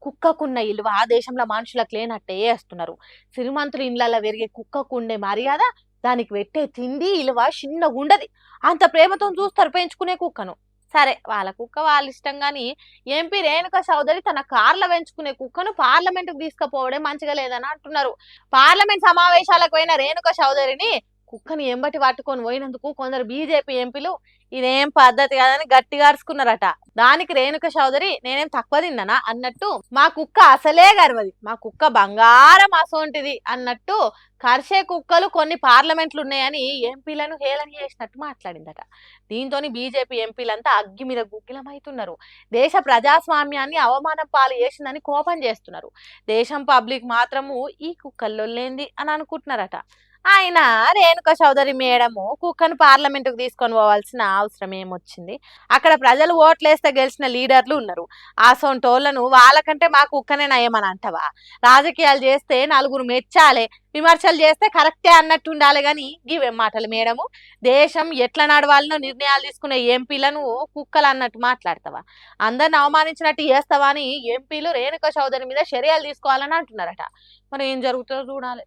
కుక్కకున్న ఇలువ ఆ దేశంలో మనుషులకు లేనట్టే వేస్తున్నారు. శ్రీమంతుల ఇండ్లలో పెరిగే కుక్కకుండే మర్యాద, దానికి పెట్టే తిండి ఇలువ చిన్నగుండది. అంత ప్రేమతో చూస్తారు పెంచుకునే కుక్కను. సరే వాళ్ళ కుక్క వాళ్ళ ఇష్టం గాని ఎంపీ రేణుక చౌదరి తన కార్ల పెంచుకునే కుక్కను పార్లమెంటుకు తీసుకుపోవడం మంచిగా లేదని అంటున్నారు. పార్లమెంట్ సమావేశాలకు పోయిన రేణుక చౌదరిని కుక్కని ఎంబటి పట్టుకొని పోయినందుకు కొందరు బీజేపీ ఎంపీలు ఇదేం పద్ధతి కాదని గట్టిగా అరుచుకున్నారట. దానికి రేణుక చౌదరి నేనేం తక్కువ తిన్నానా అన్నట్టు, మా కుక్క అసలే గర్వది, మా కుక్క బంగారం అసోంటిది అన్నట్టు కర్షే కుక్కలు కొన్ని పార్లమెంట్లు ఉన్నాయని ఎంపీలను హేళన చేసినట్టు మాట్లాడిందట. దీంతోని బీజేపీ ఎంపీలంతా అగ్గి మీద గుగ్గిలమవుతున్నారు. దేశ ప్రజాస్వామ్యాన్ని అవమానం పాలు చేసిందని కోపం చేస్తున్నారు. దేశం పబ్లిక్ మాత్రము ఈ కుక్కల్లో లేంది అని అనుకుంటున్నారట. అయినా రేణుక చౌదరి మేడము కుక్కను పార్లమెంటుకు తీసుకొని పోవాల్సిన అవసరం ఏమొచ్చింది? అక్కడ ప్రజలు ఓట్లేస్తే గెలిచిన లీడర్లు ఉన్నారు. అసొంటోళ్లను వాళ్ళకంటే మా కుక్కనే నయమని అంటవా? రాజకీయాలు చేస్తే నలుగురు మెచ్చాలే, విమర్శలు చేస్తే కరెక్టే అన్నట్టు ఉండాలి గాని గివేం మాటలు మేడము? దేశం ఎట్లా నడవాలనో నిర్ణయాలు తీసుకునే ఎంపీలను కుక్కలు అన్నట్టు మాట్లాడతావా? అందరిని అవమానించినట్టు చేస్తావా అని ఎంపీలు రేణుక చౌదరి మీద చర్యలు తీసుకోవాలని అంటున్నారట. మరి ఏం జరుగుతుందో చూడాలి.